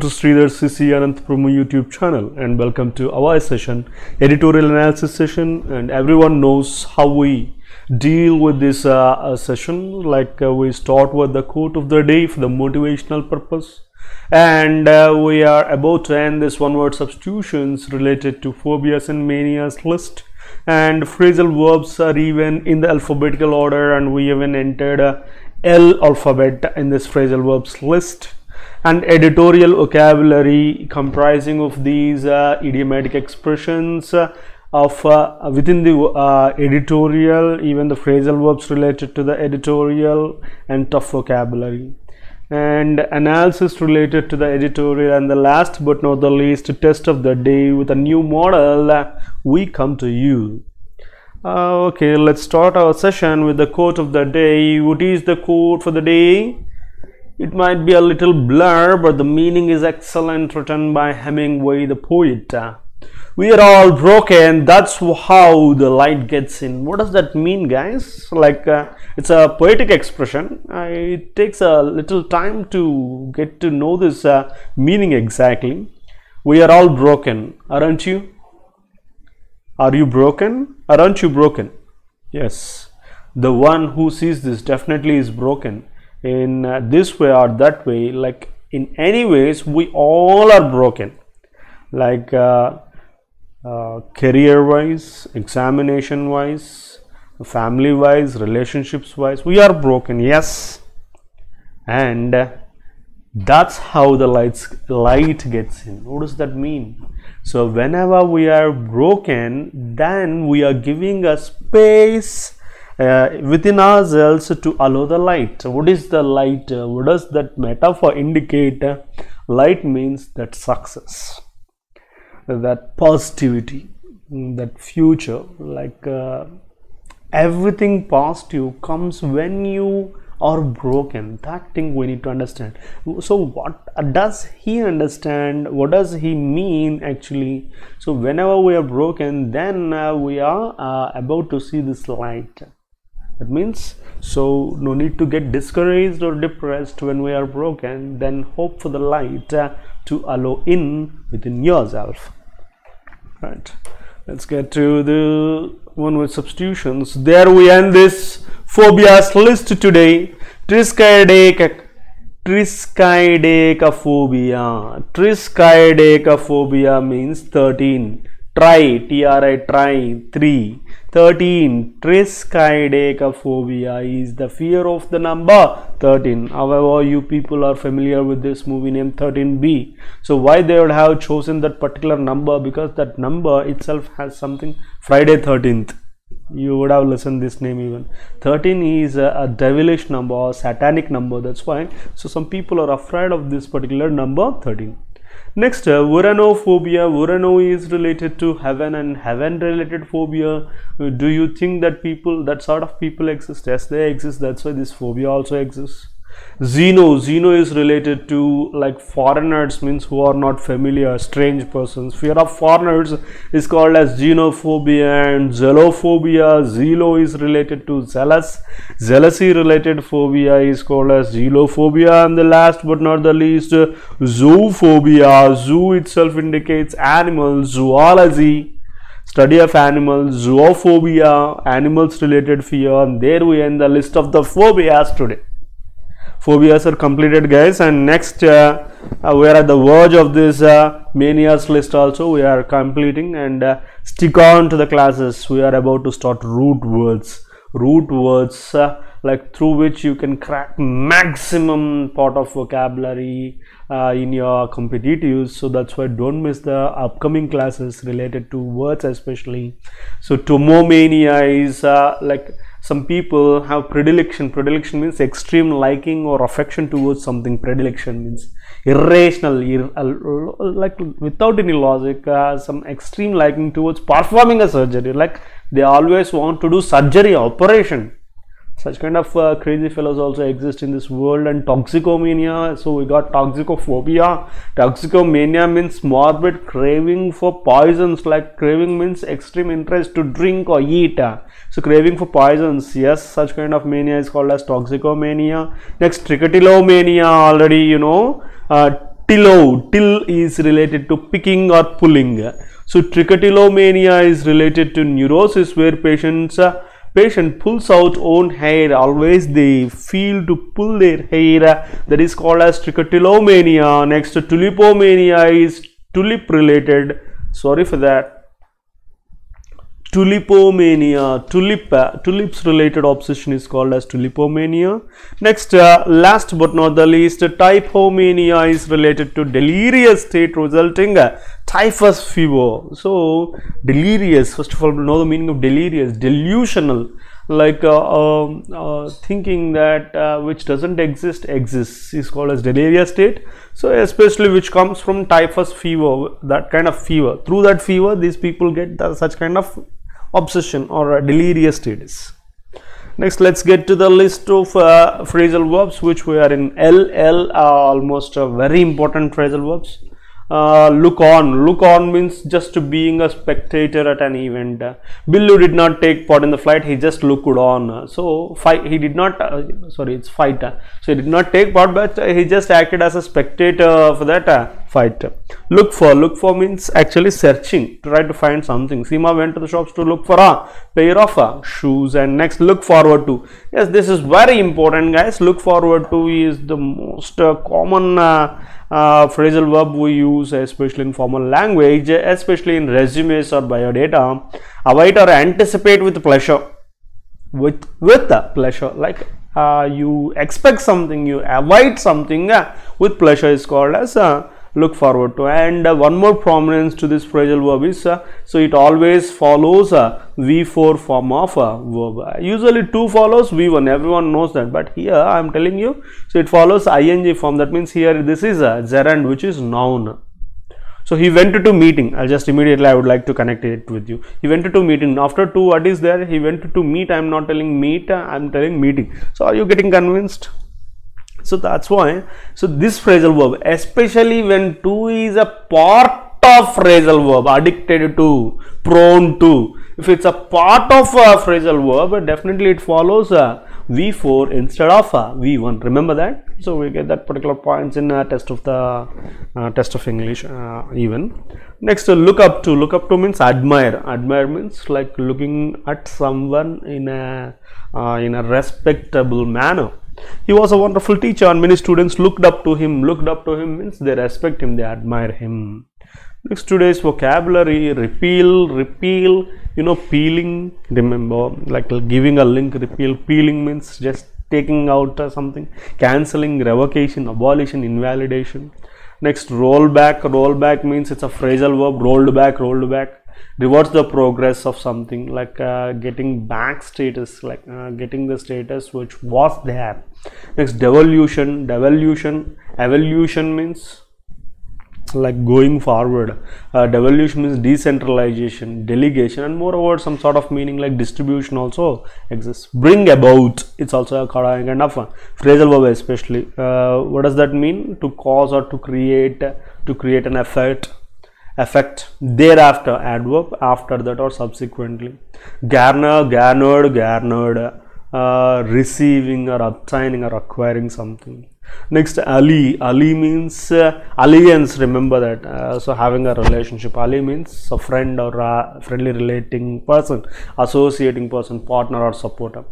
To Sridhar CC Ananthapuram YouTube channel, and welcome to our session, editorial analysis session. And everyone knows how we deal with this session. We start with the quote of the day for the motivational purpose, and we are about to end this one-word substitutions related to phobias and manias list. And phrasal verbs are even in the alphabetical order, and we even entered L alphabet in this phrasal verbs list. And editorial vocabulary comprising of these idiomatic expressions of within the editorial, even the phrasal verbs related to the editorial, and tough vocabulary and analysis related to the editorial. And the last but not the least, test of the day with a new model, we come to you. Okay, let's start our session with the quote of the day. What is the quote for the day? It might be a little blur, but the meaning is excellent, written by Hemingway, the poet. We are all broken, that's how the light gets in. What does that mean, guys? It's a poetic expression. It takes a little time to get to know this meaning exactly. We are all broken, aren't you? Are you broken? Aren't you broken? Yes. The one who sees this definitely is broken. In this way or that way, like in any ways, we all are broken, career wise, examination wise, family wise, relationships wise, we are broken. Yes, and that's how the light gets in. What does that mean? So whenever we are broken, then we are giving a space within ourselves to allow the light. What is the light? What does that metaphor indicate? Light means that success, that positivity, that future, everything positive comes when you are broken. That thing we need to understand. So what does he understand? What does he mean actually? So whenever we are broken, then we are about to see this light. That means, so no need to get discouraged or depressed when we are broken. Then hope for the light to allow in within yourself. Right. Let's get to the one with substitutions. There we end this phobias list today. Triskaidekaphobia. Triskaidekaphobia means 13. Try, T-R-I, try, 3. 13. Triskaidekaphobia is the fear of the number 13. However, you people are familiar with this movie named 13B. So why they would have chosen that particular number? Because that number itself has something. Friday 13th. You would have listened this name even. 13 is a devilish number or satanic number. That's why. So some people are afraid of this particular number 13. Next, Uranophobia. Urano is related to heaven, and heaven related phobia. Do you think that that sort of people exist? Yes, they exist. That's why this phobia also exists. Xeno is related to foreigners, means who are not familiar, strange persons. Fear of foreigners is called as xenophobia. And zealophobia, zealo is related to zealous. Jealousy related phobia is called as zealophobia. And the last but not the least, zoophobia. Zoo itself indicates animals, zoology, study of animals. Zoophobia, animals related fear. And there we end the list of the phobias today. Phobias are completed, guys, and next we are at the verge of this manias list also. We are completing, and stick on to the classes. We are about to start root words through which you can crack maximum part of vocabulary in your competitives. So that's why don't miss the upcoming classes related to words especially. So tomomania is some people have predilection. Predilection means extreme liking or affection towards something. Predilection means irrational, without any logic, some extreme liking towards performing a surgery. They always want to do surgery, operation. Such kind of crazy fellows also exist in this world. And toxicomania, so we got toxicophobia. Toxicomania means morbid craving for poisons. Craving means extreme interest to drink or eat. So craving for poisons, yes, such kind of mania is called as toxicomania. Next, trichotillomania, already you know. Till is related to picking or pulling. So trichotillomania is related to neurosis where patient pulls out own hair. Always they feel to pull their hair. That is called as trichotillomania. Next, tulipomania is tulip related. Sorry for that. Tulipomania, tulips related obsession is called as tulipomania. Next, last but not the least, typhomania is related to delirious state resulting typhus fever. So delirious, first of all, know the meaning of delirious, delusional, like thinking that which doesn't exist exists is called as delirious state. So especially which comes from typhus fever, that kind of fever. Through that fever, these people get such kind of obsession or a delirious status. Next, let's get to the list of phrasal verbs which we are in LL, almost very important phrasal verbs. Look on means just being a spectator at an event. Billu did not take part in the flight, he just looked on. So he did not it's fight, so he did not take part, but he just acted as a spectator for that fight. Look for means actually searching, to try to find something. Seema went to the shops to look for a pair of shoes. And next, look forward to. Yes, this is very important, guys. Look forward to is the most common phrasal verb we use, especially in formal language, especially in resumes or biodata. Await or anticipate with pleasure. With pleasure, like you expect something, you await something with pleasure is called as look forward to. And one more prominence to this phrasal verb is so it always follows V4 form of verb. Usually 2 follows V1, everyone knows that, but here I am telling you, so it follows ing form. That means here this is gerund, which is noun. So he went to meeting. I'll just immediately, I would like to connect it with you. He went to meeting. After 2, what is there? He went to meet. I am not telling meet, I am telling meeting. So are you getting convinced? So that's why, so this phrasal verb, especially when to is a part of phrasal verb, addicted to, prone to, if it's a part of a phrasal verb, definitely it follows V4 instead of V1. Remember that. So we get that particular points in test of English even. Next, look up to. Look up to means admire. Admire means like looking at someone in a respectable manner. He was a wonderful teacher and many students looked up to him. Looked up to him means they respect him, they admire him. Next, today's vocabulary, repeal, peeling. Remember, like giving a link, repeal, peeling means just taking out something, cancelling, revocation, abolition, invalidation. Next, rollback. Rollback means it's a phrasal verb, rolled back. Reverts the progress of something, like getting back status, like getting the status which was there. Next, devolution. Evolution means like going forward. Devolution means decentralization, delegation, and moreover some sort of meaning like distribution also exists. Bring about, it's also a kind of phrasal verb, especially what does that mean? To cause or to create an effect. Thereafter, adverb, after that or subsequently. Garnered, receiving or obtaining or acquiring something. Next, Ali means alliance. Remember that. So having a relationship. Ali means a friend or a friendly relating person, associating person, partner or supporter.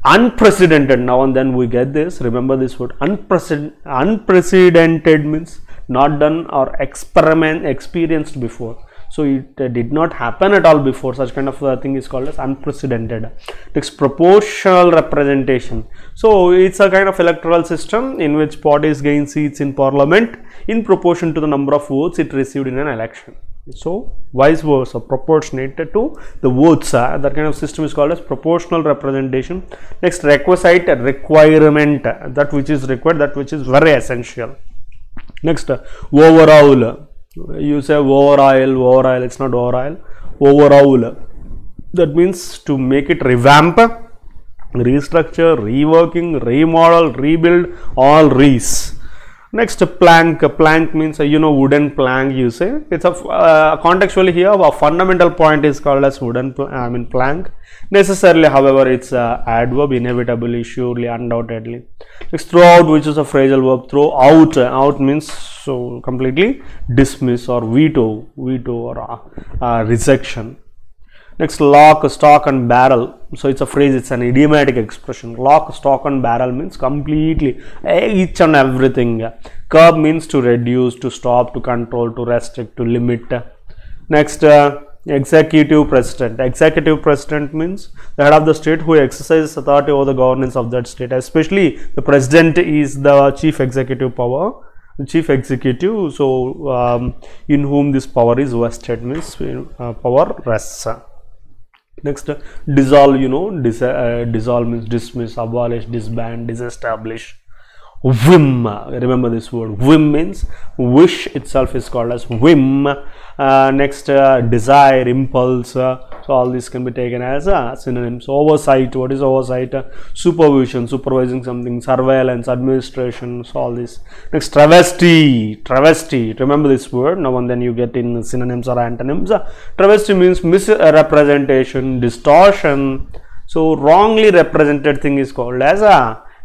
Unprecedented, now and then we get this. Remember this word. Unprecedented means not done or experienced before. So it did not happen at all before. Such kind of thing is called as unprecedented. Next, proportional representation. So it's a kind of electoral system in which parties gain seats in parliament in proportion to the number of votes it received in an election. So vice versa, proportionate to the votes. That kind of system is called as proportional representation. Next, requisite, requirement, that which is required, that which is very essential. Next, overall. You say overall, it's not overall. Overall, that means to make it revamp, restructure, reworking, remodel, rebuild, all res. Next, plank. Plank means wooden plank. You say it's a contextually here a fundamental point is called as wooden plank. Necessarily, however, it's a adverb, inevitably, surely, undoubtedly. Next, throughout, which is a phrasal verb. Throughout, out means so completely dismiss or veto or rejection. Next, lock, stock and barrel. So it's a phrase, it's an idiomatic expression. Lock, stock and barrel means completely, each and everything. Curb means to reduce, to stop, to control, to restrict, to limit. Next, executive president. Executive president means the head of the state who exercises authority over the governance of that state. Especially the president is the chief executive power. Chief executive, so in whom this power is vested, means power rests. Next, dissolve, dissolve means dismiss, abolish, disband, disestablish. Whim, remember this word, whim means wish itself is called as whim. Next, desire, impulse, so all these can be taken as synonyms. Oversight, what is oversight? Supervision, supervising something, surveillance, administration, so all this. Next, travesty, remember this word, now and then you get in synonyms or antonyms. Travesty means misrepresentation, distortion, so wrongly represented thing is called as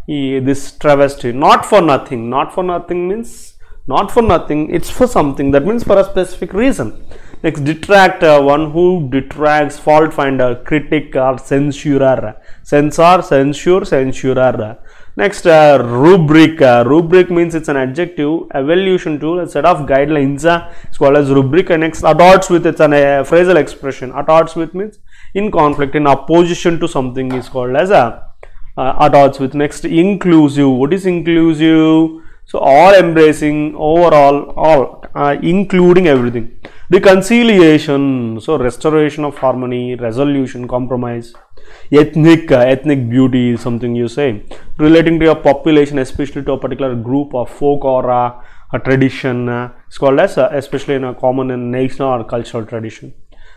this travesty. Not for nothing means not for nothing, it's for something, that means for a specific reason. Next, detractor, one who detracts, fault finder, critic or censurer. Censor, censure, censurer. Next, rubric. Rubric means it's an adjective, evaluation tool, a set of guidelines. It's called as rubric. And next, adorts with, it's a phrasal expression. Adorts with means in conflict, in opposition to something is called as adorts with. Next, inclusive. What is inclusive? So all embracing, overall, all including everything. Reconciliation, so restoration of harmony, resolution, compromise. Ethnic, ethnic beauty is something you say relating to a population, especially to a particular group of folk or a tradition. It's called as especially in a common and national or cultural tradition.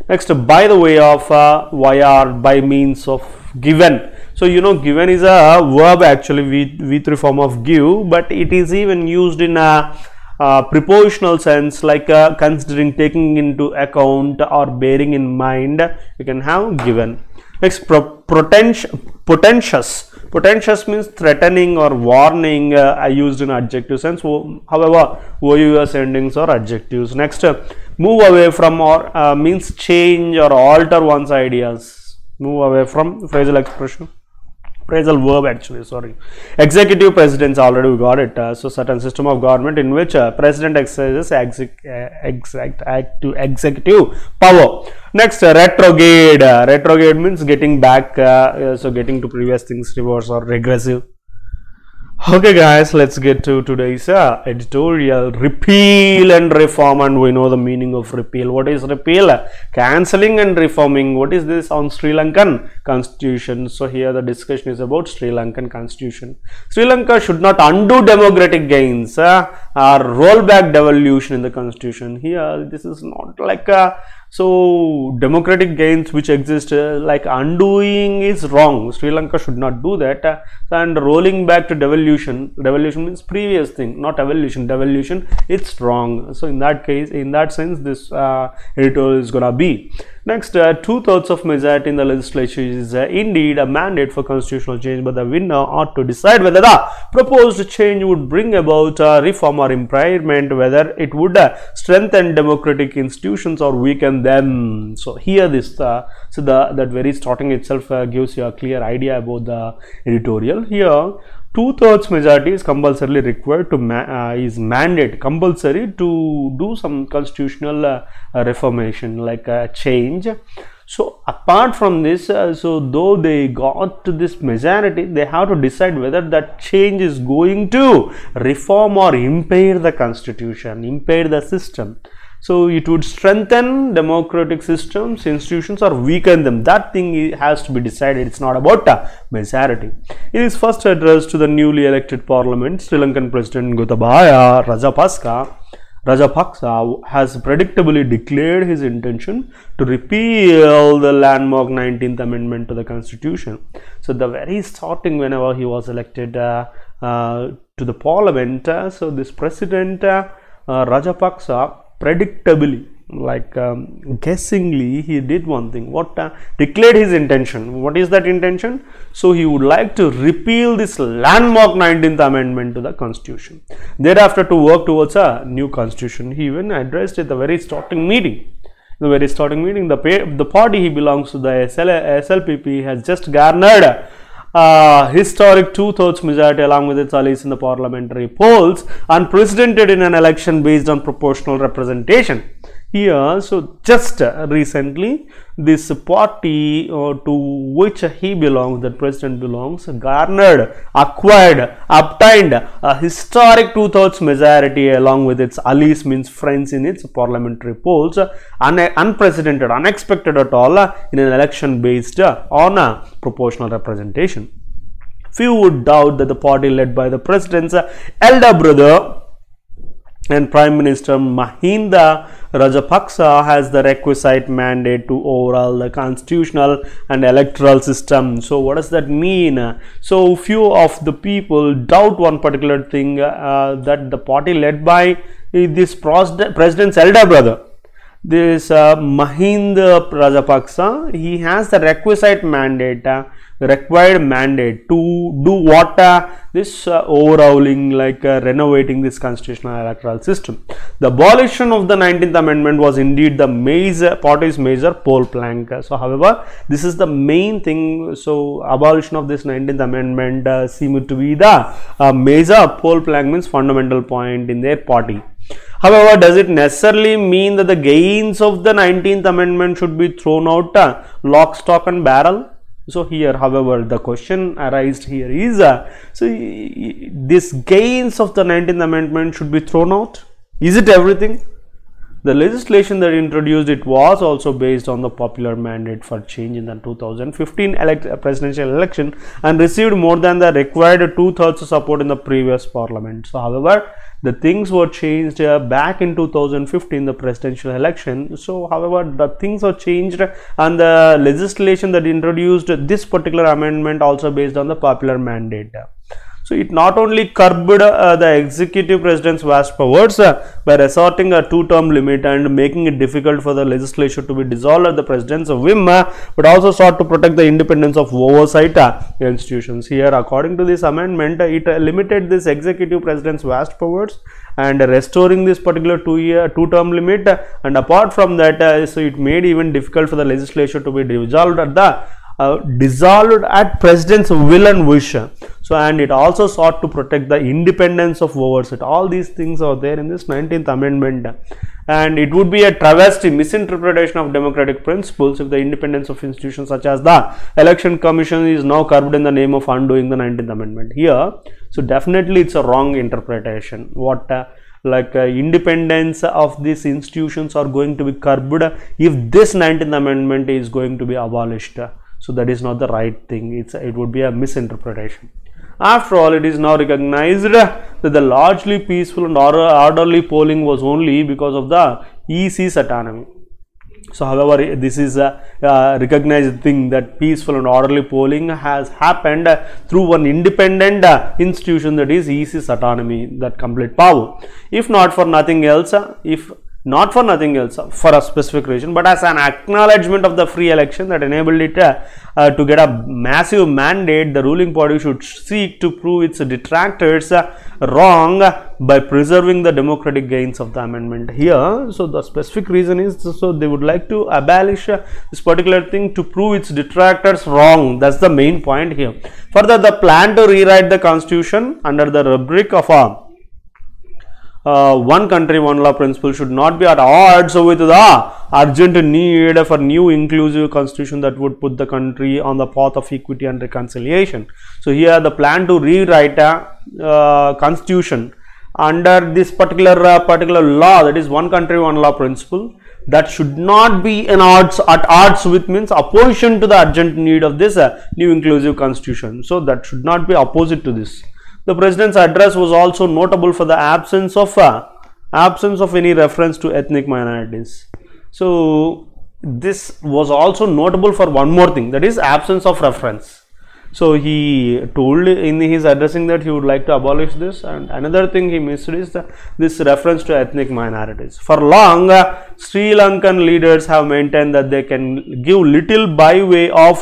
Next, by the way of, via, by means of, given. So given is a verb, actually V3 form of give, but it is even used in a prepositional sense, like considering, taking into account or bearing in mind. You can have given. Next, potentious means threatening or warning, used in adjective sense. However, OUS endings are adjectives. Next, move away from or means change or alter one's ideas. Move away from, phrasal expression, phrasal verb actually, sorry. Executive presidents, already we got it. So certain system of government in which president exercises executive power. Next, retrograde. Retrograde means getting back, so getting to previous things, reverse or regressive. Okay guys, let's get to today's editorial. Repeal and reform, and we know the meaning of repeal. What is repeal? Cancelling and reforming. What is this on Sri Lankan constitution? So here the discussion is about Sri Lankan constitution. Sri Lanka should not undo democratic gains or roll back devolution in the constitution. Here this is not like so democratic gains which exist, like undoing is wrong. Sri Lanka should not do that, and rolling back to devolution means previous thing, not evolution. Devolution, it's wrong. So in that case, in that sense, this editorial is gonna be. Next, 2/3 of majority in the legislature is indeed a mandate for constitutional change, but the winner ought to decide whether the proposed change would bring about reform or impairment, whether it would strengthen democratic institutions or weaken them. So here this, that very starting itself gives you a clear idea about the editorial. Here, 2/3 majority is compulsorily required to is mandate compulsory to do some constitutional reformation, like change. So apart from this, so though they got to this majority, they have to decide whether that change is going to reform or impair the constitution, impair the system. So it would strengthen democratic systems, institutions, or weaken them. That thing has to be decided. It's not about majority. It is first addressed to the newly elected parliament. Sri Lankan President Gotabaya Rajapaksa has predictably declared his intention to repeal the landmark 19th Amendment to the Constitution. So the very starting, whenever he was elected to the parliament, so this President Rajapaksa predictably like guessingly he did one thing. What declared his intention? What is that intention? So he would like to repeal this landmark 19th amendment to the constitution, thereafter to work towards a new constitution. He even addressed at the very starting meeting. The party he belongs to, the SLPP, has just garnered historic 2/3 majority along with its allies in the parliamentary polls, unprecedented in an election based on proportional representation. Here, so just recently, this party to which he belongs, that president belongs, garnered, acquired, obtained a historic 2/3 majority along with its allies, means friends, in its parliamentary polls, unprecedented, unexpected at all, in an election based on proportional representation. Few would doubt that the party led by the president's elder brother and Prime Minister Mahinda Rajapaksa has the requisite mandate to overhaul the constitutional and electoral system. So what does that mean? So few of the people doubt one particular thing, that the party led by this president's elder brother, this Mahinda Rajapaksa, he has the requisite mandate, required mandate to do what? This overhauling, like renovating this constitutional electoral system. The abolition of the 19th amendment was indeed the party's major poll plank. So however, this is the main thing. So abolition of this 19th amendment seemed to be the major poll plank, means fundamental point in their party. However, does it necessarily mean that the gains of the 19th amendment should be thrown out lock, stock and barrel? So here, however, the question arised here is, so this gains of the 19th amendment should be thrown out? Is it everything? The legislation that introduced it was also based on the popular mandate for change in the 2015 presidential election and received more than the required 2/3 support in the previous parliament. So however, the things were changed back in 2015, the presidential election. So however, the things are changed and the legislation that introduced this particular amendment also based on the popular mandate. So it not only curbed the executive president's vast powers by resorting a 2-term limit and making it difficult for the legislature to be dissolved at the president's whim, but also sought to protect the independence of oversight institutions. Here, according to this amendment, it limited this executive president's vast powers and restoring this particular 2-term limit, and apart from that, so it made even difficult for the legislature to be dissolved at president's will and wish. So and it also sought to protect the independence of oversight. All these things are there in this 19th amendment, and it would be a travesty, misinterpretation of democratic principles if the independence of institutions such as the election commission is now curbed in the name of undoing the 19th amendment here. So definitely it's a wrong interpretation. What independence of these institutions are going to be curbed if this 19th amendment is going to be abolished. So that is not the right thing. It would be a misinterpretation. After all, it is now recognized that the largely peaceful and orderly polling was only because of the EC's autonomy. So however, this is a recognized thing, that peaceful and orderly polling has happened through one independent institution, that is EC's autonomy, that complete power. If not for nothing else, for a specific reason, but as an acknowledgement of the free election that enabled it to get a massive mandate, the ruling party should seek to prove its detractors wrong by preserving the democratic gains of the amendment here. So the specific reason is, so they would like to abolish this particular thing to prove its detractors wrong. That's the main point here. Further, the plan to rewrite the constitution under the rubric of one country, one law principle should not be at odds with the urgent need for new inclusive constitution that would put the country on the path of equity and reconciliation. So here the plan to rewrite a constitution under this particular law, that is one country, one law principle, that should not be at odds with, means opposition to the urgent need of this new inclusive constitution. So that should not be opposite to this. The president's address was also notable for the absence of any reference to ethnic minorities. So this was also notable for one more thing, that is absence of reference. So he told in his addressing that he would like to abolish this. And another thing he missed is this reference to ethnic minorities. For long, Sri Lankan leaders have maintained that they can give little by way of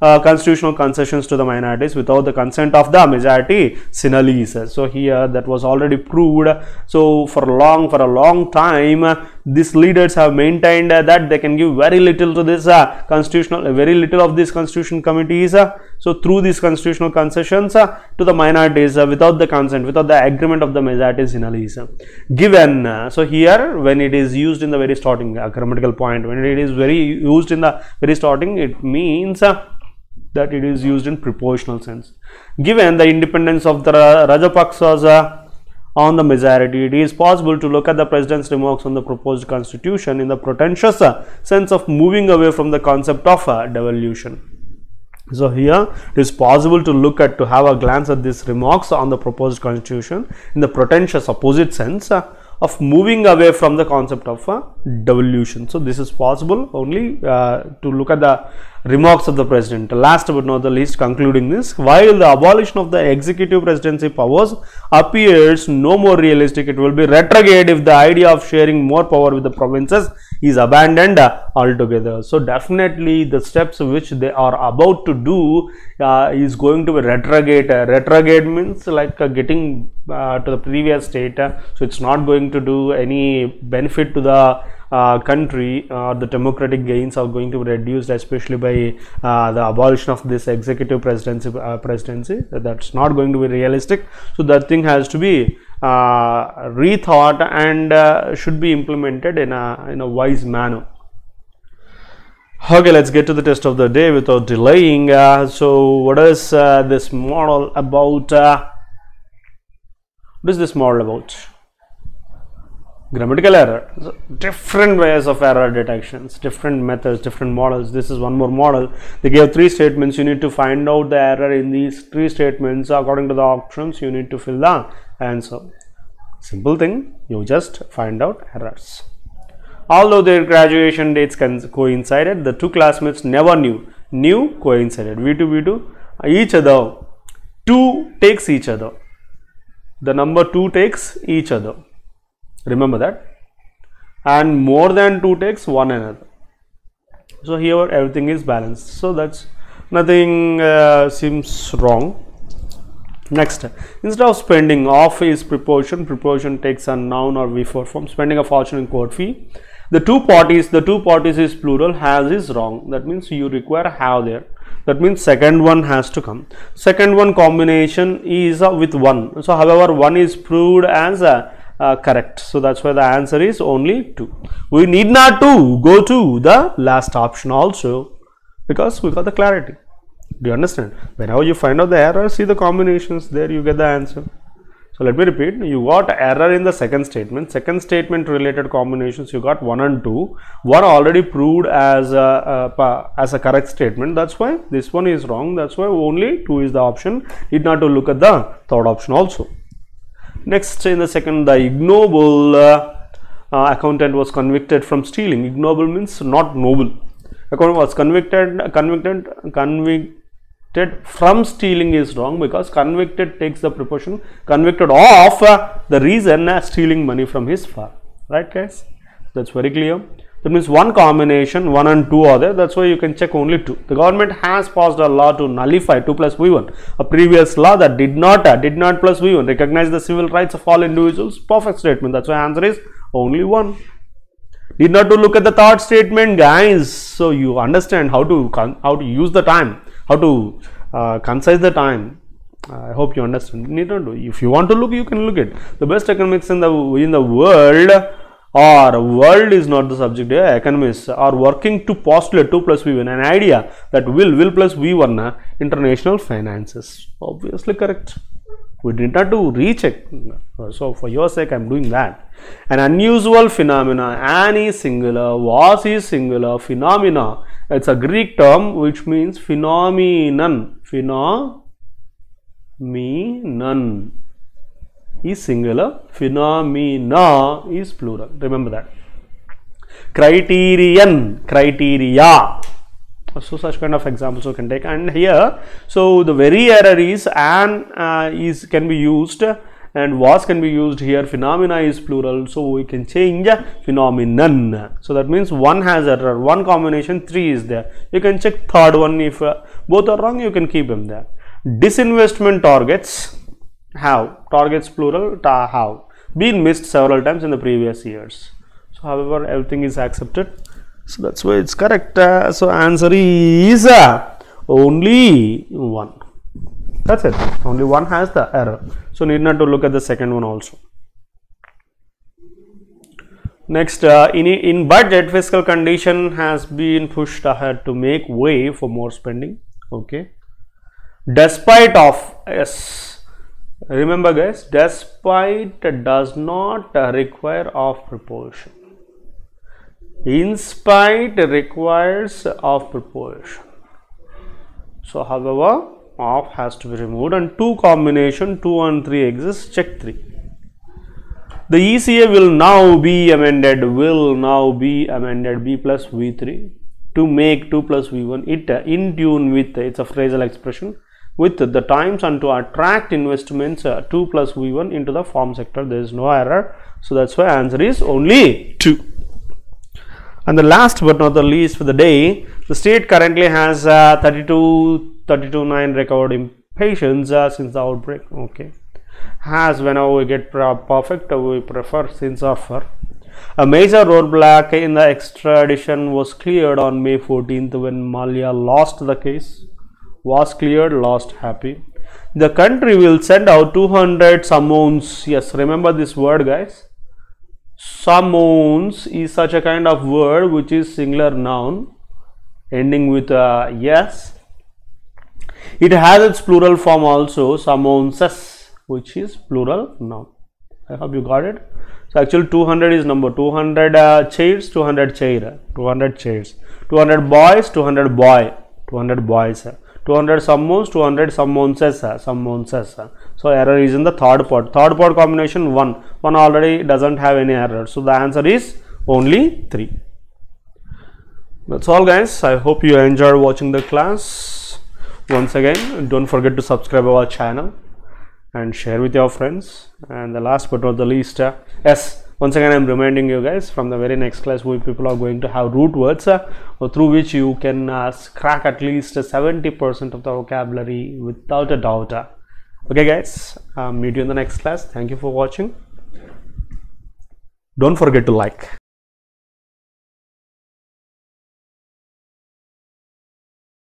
constitutional concessions to the minorities without the consent of the majority Sinhalese. So here that was already proved. So for a long time, these leaders have maintained that they can give very little to this very little of these constitution committees. So through these constitutional concessions to the minorities without the consent, without the agreement of the majority Sinhalese. Given so here when it is used in the very starting, a grammatical point, when it is used in the very starting, it means that it is used in prepositional sense. Given the independence of the Rajapaksas on the majority, it is possible to look at the president's remarks on the proposed constitution in the pretentious sense of moving away from the concept of devolution. So here it is possible to have a glance at these remarks on the proposed constitution in the pretentious opposite sense of moving away from the concept of devolution. So this is possible only to look at the remarks of the president. Last but not the least, concluding this, while the abolition of the executive presidency powers appears no more realistic, it will be retrograde if the idea of sharing more power with the provinces is abandoned altogether. So definitely the steps which they are about to do is going to be retrograde. Retrograde means like getting to the previous state. So it's not going to do any benefit to the country. The democratic gains are going to be reduced, especially by the abolition of this executive presidency. That's not going to be realistic. So that thing has to be rethought and should be implemented in a wise manner. Okay, let's get to the test of the day without delaying. So what is this model about? What is this model about? Grammatical error. So different ways of error detections, different methods, different models. This is one more model. They gave 3 statements. You need to find out the error in these 3 statements. According to the options, you need to fill the answer. Simple thing, you just find out errors. Although their graduation dates coincided, the 2 classmates never knew coincided. V2 each other. 2 takes each other. The number 2 takes each other. Remember that. And more than 2 takes one another. So here everything is balanced. So that's nothing seems wrong. Next, instead of spending, of is preposition. Preposition takes a noun or V4 form. Spending a fortune in court fee. The two parties is plural. Has is wrong. That means you require have there. That means second one has to come. Second one combination is with 1. So however 1 is proved as correct. So that's why the answer is only 2. We need not to go to the last option also, because we got the clarity. Do you understand? Whenever you find out the error, see the combinations, there you get the answer. So let me repeat, you got error in the second statement. Second statement related combinations, you got 1 and 2. 1 already proved as a correct statement. That's why this one is wrong. That's why only 2 is the option. Need not to look at the third option also. Next, in the second, the ignoble accountant was convicted from stealing. Ignoble means not noble. Accountant was convicted from stealing is wrong, because convicted takes the preposition convicted of the reason stealing money from his farm. Right, guys? That's very clear. That means one combination, 1 and 2 are there. That's why you can check only 2. The government has passed a law to nullify 2 plus V1, a previous law that did not plus V1 recognize the civil rights of all individuals. Perfect statement. That's why answer is only 1. Need not to look at the third statement, guys. So you understand how to use the time, how to concise the time. I hope you understand. Need not to. If you want to look, you can look at the best economics in the world. Or world is not the subject here. Economists are working to postulate 2 plus V1, an idea that will plus V1 international finances. Obviously correct. We did not to recheck. So for your sake, I am doing that. An unusual phenomena. An is singular. Was is singular. Phenomena. It's a Greek term which means phenomenon. Phenomenon is singular, phenomena is plural. Remember that. Criterion, criteria. So such kind of examples you can take. And here, so the very error is an can be used, and was can be used here. Phenomena is plural, so we can change phenomenon. So that means one has error, one combination, 3 is there. You can check third one. If both are wrong, you can keep them there. Disinvestment targets have, targets plural, have been missed several times in the previous years. So however, everything is accepted. So that's why it's correct. So answer is only 1. That's it. Only one has the error. So need not to look at the second one also. Next, in budget, fiscal condition has been pushed ahead to make way for more spending. Okay. Despite of, yes. Remember guys, despite does not require of proportion. In spite requires of proportion. So however, of has to be removed, and 2 combination 2 and 3 exists. Check 3. The ECA will now be amended. B plus V3 to make 2 plus V1 it in tune with, it's a phrasal expression, with the times and to attract investments 2 plus V1 into the farm sector. There is no error. So that's why answer is only 2. And the last but not the least for the day, the state currently has 32.9 recovered patients since the outbreak. Okay. Has, whenever we get perfect, we prefer since offer. A major roadblock in the extradition was cleared on May 14th when Malia lost the case. Was cleared, lost, happy. The country will send out 200 summons. Yes, remember this word guys. Summons is such a kind of word which is singular noun ending with yes. It has its plural form also, summonses, which is plural noun. I hope you got it. So actually 200 is number, 200 chairs, 200 chair, 200 chairs, 200 boys, 200 boy, 200 boys, 200 summons, 200 summonses. So error is in the third part. Third part combination 1 already doesn't have any error. So the answer is only 3. That's all guys. I hope you enjoyed watching the class. Once again, don't forget to subscribe our channel and share with your friends. And the last but not the least, yes, once again I am reminding you guys, from the very next class we people are going to have root words through which you can crack at least 70% of the vocabulary without a doubt. Okay guys, meet you in the next class. Thank you for watching. Don't forget to like.